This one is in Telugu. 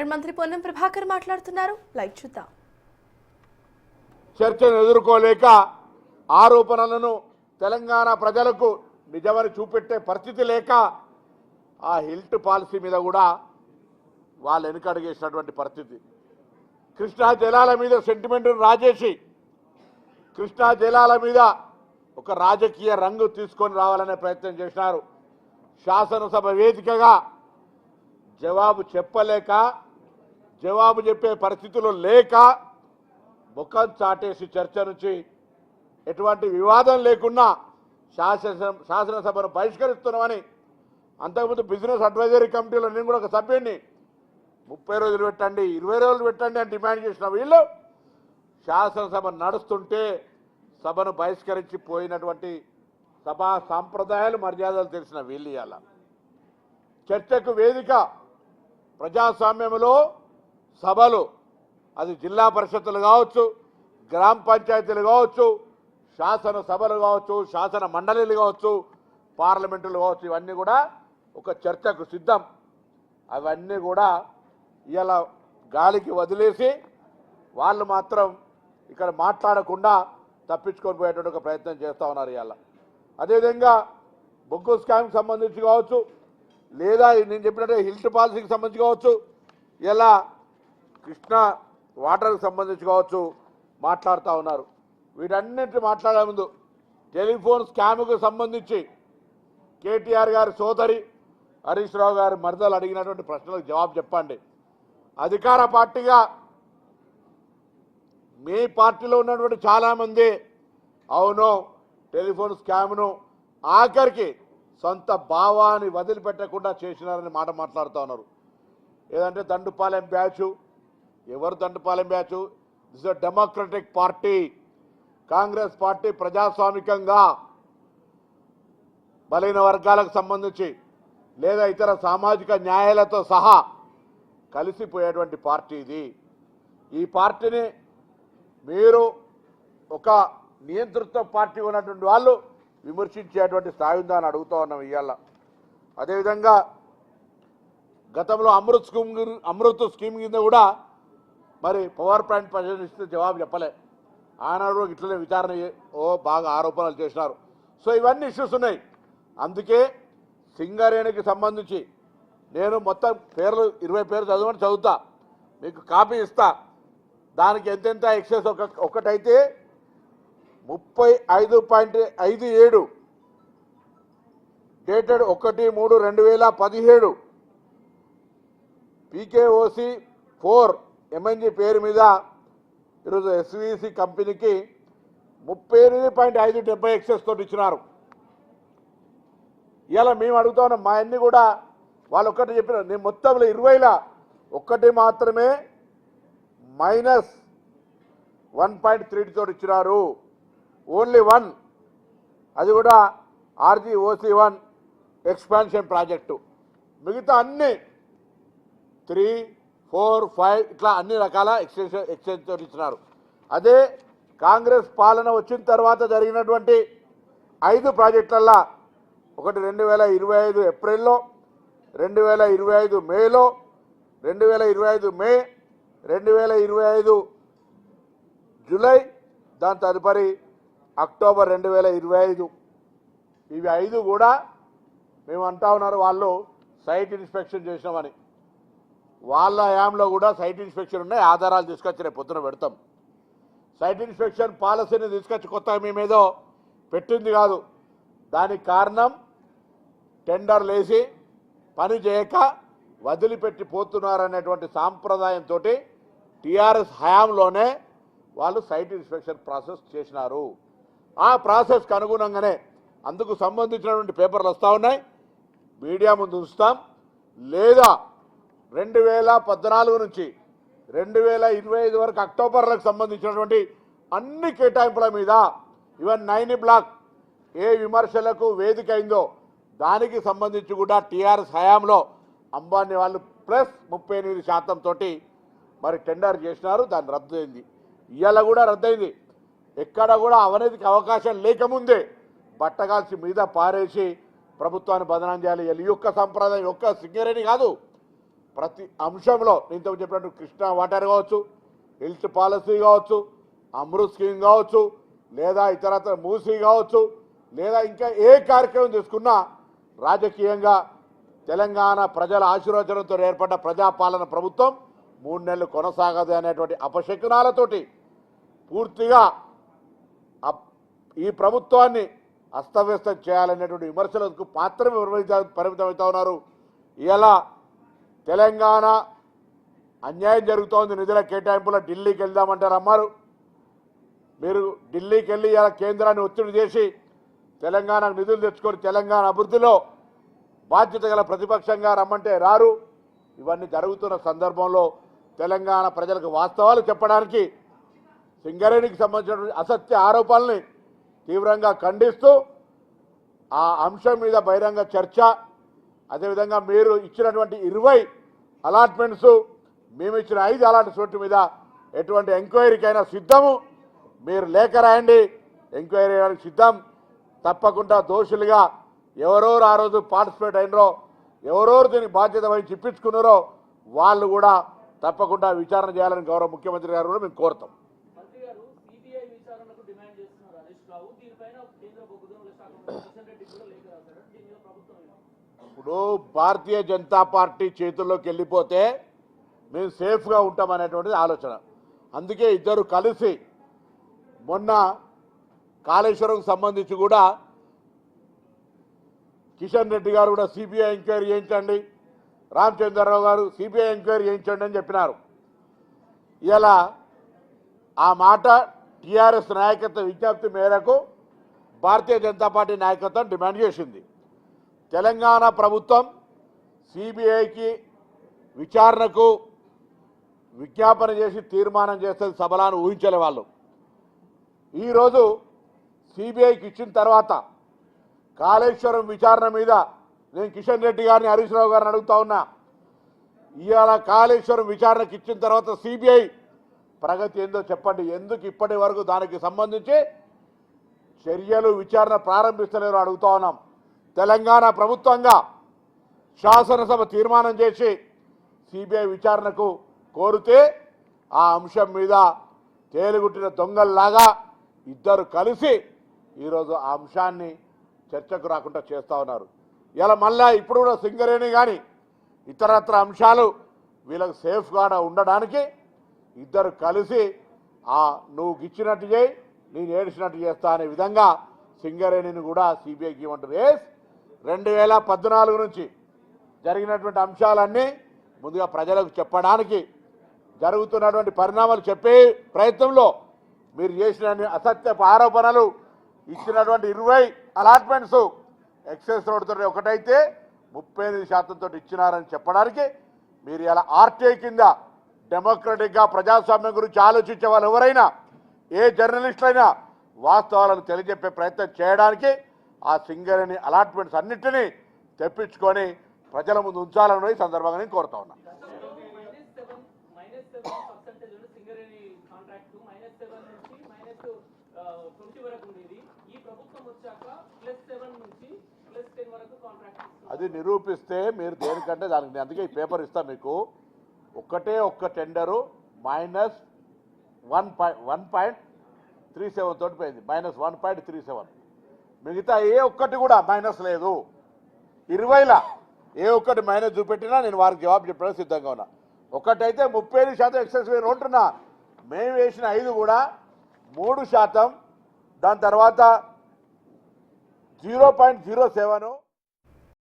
మరి మంత్రి పొన్నం ప్రభాకర్ మాట్లాడుతున్నారు, లైవ్ చూద్దాం. చర్చను ఎదుర్కోలేక ఆరోపణలను తెలంగాణ ప్రజలకు నిజమని చూపెట్టే పరిస్థితి లేక ఆ హిల్ట్ పాలసీ మీద కూడా వాళ్ళు వెనుకడుగేసినటువంటి పరిస్థితి. కృష్ణా జలాల మీద సెంటిమెంట్ను రాజేసి కృష్ణా జలాల మీద ఒక రాజకీయ రంగు తీసుకొని రావాలనే ప్రయత్నం చేసినారు. శాసనసభ వేదికగా జవాబు చెప్పలేక, జవాబు చెప్పే పరిస్థితులు లేక ముఖం చాటేసి చర్చ నుంచి ఎటువంటి వివాదం లేకుండా శాసనసభను బహిష్కరిస్తున్నామని, అంతకుముందు బిజినెస్ అడ్వైజరీ కమిటీలో నేను కూడా ఒక సభ్యుడిని, 30 రోజులు పెట్టండి 20 రోజులు పెట్టండి అని డిమాండ్ చేసిన వీళ్ళు శాసనసభ నడుస్తుంటే సభను బహిష్కరించి పోయినటువంటి సభా సాంప్రదాయాలు మర్యాదలు తెలిసిన వీళ్ళు ఇవాళ చర్చకు వేదిక. ప్రజాస్వామ్యంలో సభలు అది జిల్లా పరిషత్తులు కావచ్చు, గ్రామ పంచాయతీలు కావచ్చు, శాసనసభలు కావచ్చు, శాసన మండలిలు కావచ్చు, పార్లమెంటులు కావచ్చు, ఇవన్నీ కూడా ఒక చర్చకు సిద్ధం. అవన్నీ కూడా ఇలా గాలికి వదిలేసి వాళ్ళు మాత్రం ఇక్కడ మాట్లాడకుండా తప్పించుకొని పోయేటువంటి ఒక ప్రయత్నం చేస్తూ ఉన్నారు ఇవాళ. అదేవిధంగా బొగ్గు స్కామ్కి సంబంధించి కావచ్చు, లేదా నేను చెప్పినట్టు హిల్ట్ పాలసీకి సంబంధించి కావచ్చు, ఇలా కృష్ణా వాటర్కి సంబంధించి కావచ్చు మాట్లాడుతూ ఉన్నారు. వీటన్నింటి మాట్లాడే ముందు టెలిఫోన్ స్కామ్కు సంబంధించి కేటీఆర్ గారి సోదరి హరీష్ రావు గారి మరదలు అడిగినటువంటి ప్రశ్నలకు జవాబు చెప్పండి. అధికార పార్టీగా మీ పార్టీలో ఉన్నటువంటి చాలామంది అవును టెలిఫోన్ స్కామ్ను ఆఖరికి సొంత భావాన్ని వదిలిపెట్టకుండా చేసినారని మాట మాట్లాడుతూ ఉన్నారు. ఏదంటే దండుపాలెం బ్యాచు, ఎవరు Dandupalem batch? This is democratic party. Congress party ప్రజాస్వామికంగా బలైన వర్గాలకు సంబంధించి లేదా ఇతర సామాజిక న్యాయాలతో సహా కలిసిపోయేటువంటి పార్టీ ఇది. ఈ పార్టీని మీరు ఒక నియంతృత్వ పార్టీ ఉన్నటువంటి వాళ్ళు విమర్శించేటువంటి స్థాయి ఉందా అని అడుగుతూ ఉన్నాం ఇవాళ. అదేవిధంగా గతంలో అమృత్ స్కీమ్ కింద కూడా మరి పవర్ ప్లాంట్ పరిశీలిస్తే జవాబు చెప్పలే. ఆనాడు ఇట్లనే విచారణ బాగా ఆరోపణలు చేసినారు. సో ఇవన్నీ ఇష్యూస్ ఉన్నాయి. అందుకే సింగరేణికి సంబంధించి నేను మొత్తం పేర్లు 20 పేర్లు చదవని చదువుతా, మీకు కాపీ ఇస్తా. దానికి ఎంతెంత ఎక్సెస్ ఒకటైతే 35.57 డేటెడ్ 1/3/2017 పీకేఓసి 4 ఎంఎన్జీ పేరు మీద ఈరోజు ఎస్వీసీ కంపెనీకి 38.570 ఎక్సెస్ తోటి ఇచ్చినారు. ఇలా మేము అడుగుతా ఉన్నాం. మా అన్ని కూడా వాళ్ళు ఒక్కటి చెప్పినారు. నేను మొత్తంలో 20ల ఒక్కటి మాత్రమే -1.3 తోటి ఇచ్చినారు. ఓన్లీ 1, అది కూడా RGOC1 ఎక్స్పాన్షన్ ప్రాజెక్టు. మిగతా అన్ని 3, 4, 5 ఇట్లా అన్ని రకాల ఎక్స్చేంజ్ తోటి ఇచ్చినారు. అదే కాంగ్రెస్ పాలన వచ్చిన తర్వాత జరిగినటువంటి 5 ప్రాజెక్టులల్లో ఒకటి 2025 ఏప్రిల్లో, 2025 మేలో, 2025 మే, 2025 జూలై, దాని తదుపరి అక్టోబర్ 2025. ఇవి 5 కూడా మేము అంటా ఉన్నారు వాళ్ళు సైట్ ఇన్స్పెక్షన్ చేసినామని. వాళ్ళ హయాంలో కూడా సైట్ ఇన్స్పెక్షన్ ఉన్నాయి. ఆధారాలు తీసుకొచ్చి రేపు పొద్దున పెడతాం. సైట్ ఇన్స్పెక్షన్ పాలసీని తీసుకొచ్చి కొత్తగా మేమేదో పెట్టింది కాదు. దానికి కారణం టెండర్లు వేసి పని చేయక వదిలిపెట్టి పోతున్నారనేటువంటి సాంప్రదాయంతో టీఆర్ఎస్ హయాంలోనే వాళ్ళు సైట్ ఇన్స్పెక్షన్ ప్రాసెస్ చేసినారు. ఆ ప్రాసెస్కి అనుగుణంగానే అందుకు సంబంధించినటువంటి పేపర్లు వస్తూ ఉన్నాయి, మీడియా ముందు ఉంచుతాం. లేదా 2014 నుంచి 2025 వరకు అక్టోబర్లకు సంబంధించినటువంటి అన్ని కేటాయింపుల మీద ఈవెన్ 9 బ్లాక్ ఏ విమర్శలకు వేదిక అయిందో దానికి సంబంధించి కూడా టీఆర్ఎస్ హయాంలో అంబానీ వాళ్ళు +38% తోటి మరి టెండర్ చేసినారు. దాన్ని రద్దు అయింది. ఇవాళ కూడా రద్దయింది. ఎక్కడ కూడా అవినీతికి అవకాశం లేకముందే బట్టగాల్చి మీద పారేసి ప్రభుత్వాన్ని బదనాం చేయాలి. ఈ యొక్క సంప్రదాయం ఒక్క సింగరేణి కాదు, ప్రతి అంశంలో నేను చెప్పినట్టు కృష్ణా వాటర్ కావచ్చు, హిల్ట్ పాలసీ కావచ్చు, అమృత్ స్కీమ్ కావచ్చు, లేదా ఇతరత్ర మూసీ కావచ్చు, లేదా ఇంకా ఏ కార్యక్రమం తీసుకున్నా రాజకీయంగా తెలంగాణ ప్రజల ఆశీర్వచనంతో ఏర్పడ్డ ప్రజాపాలన ప్రభుత్వం 3 నెలలు కొనసాగదు అనేటువంటి అపశకునాలతోటి పూర్తిగా ఈ ప్రభుత్వాన్ని అస్తవ్యస్తం చేయాలనేటువంటి విమర్శలకు మాత్రమే పరిమితమవుతా ఉన్నారు. ఇలా తెలంగాణ అన్యాయం జరుగుతోంది, నిధుల కేటాయింపులో ఢిల్లీకి వెళ్దామంటారు అమ్మారు. మీరు ఢిల్లీకి వెళ్ళి ఇలా కేంద్రాన్ని ఒత్తిడి చేసి తెలంగాణకు నిధులు తెచ్చుకొని తెలంగాణ అభివృద్ధిలో బాధ్యత గల ప్రతిపక్షంగా రమ్మంటే రారు. ఇవన్నీ జరుగుతున్న సందర్భంలో తెలంగాణ ప్రజలకు వాస్తవాలు చెప్పడానికి సింగరేణికి సంబంధించినటువంటి అసత్య ఆరోపణల్ని తీవ్రంగా ఖండిస్తూ ఆ అంశం మీద బహిరంగ చర్చ, అదేవిధంగా మీరు ఇచ్చినటువంటి 20 అలాట్మెంట్స్, మేము ఇచ్చిన 5 అలాట్మెంట్ మీద ఎటువంటి ఎంక్వైరీకైనా సిద్ధము. మీరు లేఖ రాయండి, ఎంక్వైరీ చేయడానికి సిద్ధం. తప్పకుండా దోషులుగా ఎవరెవరు ఆ రోజు పార్టిసిపేట్ అయినరో, ఎవరెవరు దీనికి బాధ్యత వహించి ఇప్పించుకున్నారో వాళ్ళు కూడా తప్పకుండా విచారణ చేయాలని గౌరవ ముఖ్యమంత్రి గారు కూడా మేము కోరుతాం. ఇప్పుడు భారతీయ జనతా పార్టీ చేతుల్లోకి వెళ్ళిపోతే మేము సేఫ్గా ఉంటామనేటువంటిది ఆలోచన. అందుకే ఇద్దరు కలిసి మొన్న కాళేశ్వరం సంబంధించి కూడా కిషన్ రెడ్డి గారు కూడా సిబిఐ ఎంక్వైరీ చేయించండి, రామచంద్రరావు గారు సిబిఐ ఎంక్వైరీ చేయించండి అని చెప్పినారు. ఇలా ఆ మాట టీఆర్ఎస్ నాయకత్వ విజ్ఞప్తి మేరకు భారతీయ జనతా పార్టీ నాయకత్వం డిమాండ్ చేసింది. తెలంగాణ ప్రభుత్వం సిబిఐకి విచారణకు విజ్ఞాపన చేసి తీర్మానం చేస్తుంది సభలను ఊహించలే వాళ్ళు. ఈరోజు సిబిఐకి ఇచ్చిన తర్వాత కాళేశ్వరం విచారణ మీద నేను కిషన్ రెడ్డి గారిని, హరీష్ రావు గారిని అడుగుతా ఉన్నా. ఇవాళ కాళేశ్వరం విచారణకు ఇచ్చిన తర్వాత సిబిఐ ప్రగతి ఏందో చెప్పండి. ఎందుకు ఇప్పటి వరకు దానికి సంబంధించి చర్యలు విచారణ ప్రారంభిస్తలేరు అడుగుతా ఉన్నాం. తెలంగాణ ప్రభుత్వంగా శాసనసభ తీర్మానం చేసి సిబిఐ విచారణకు కోరితే ఆ అంశం మీద తేలుగుట్టిన దొంగల్లాగా ఇద్దరు కలిసి ఈరోజు ఆ అంశాన్ని చర్చకు రాకుండా చేస్తూ ఉన్నారు. ఇలా మళ్ళా ఇప్పుడు కూడా సింగరేణి కానీ ఇతరత్ర అంశాలు వీళ్ళకు సేఫ్గా ఉండడానికి ఇద్దరు కలిసి నువ్వు ఇచ్చినట్టు చేయి, నేను ఏడిచినట్టు చేస్తా అనే విధంగా సింగరేణిని కూడా సిబిఐకి ఇవ్వమంటారు. 2014 నుంచి జరిగినటువంటి అంశాలన్నీ ముందుగా ప్రజలకు చెప్పడానికి జరుగుతున్నటువంటి పరిణామాలు చెప్పే ప్రయత్నంలో మీరు చేసిన అసత్యపు ఆరోపణలు, ఇచ్చినటువంటి 20 అలాట్మెంట్స్ ఎక్సైజ్ రోడ్తో ఒకటైతే 38% ఇచ్చినారని చెప్పడానికి మీరు ఇలా ఆర్టీఐ కింద డెమోక్రటిక్గా ప్రజాస్వామ్యం గురించి ఆలోచించే వాళ్ళు ఎవరైనా, ఏ జర్నలిస్ట్ అయినా వాస్తవాలను తెలియజెప్పే ప్రయత్నం చేయడానికి ఆ సింగరేణి అలాట్మెంట్స్ అన్నింటినీ తెప్పించుకొని ప్రజల ముందు ఉంచాలని ఈ సందర్భంగా నేను కోరుతా ఉన్నా. అది నిరూపిస్తే మీరు దేనికంటే దానికి, అందుకే ఈ పేపర్ ఇస్తా మీకు. ఒక్క టెండరు -1.37 తోటి పోయింది, -1.37. మిగతా ఏ ఒక్కటి కూడా మైనస్ లేదు. 20ల ఏ ఒక్కటి మైనస్ చూపెట్టినా నేను వారికి జవాబు చెప్పడానికి సిద్ధంగా ఉన్నా. ఒకటైతే 35% ఎక్సెస్ వేరు ఉంటున్నా, మేము వేసిన 5 కూడా 3%, దాని తర్వాత 0.07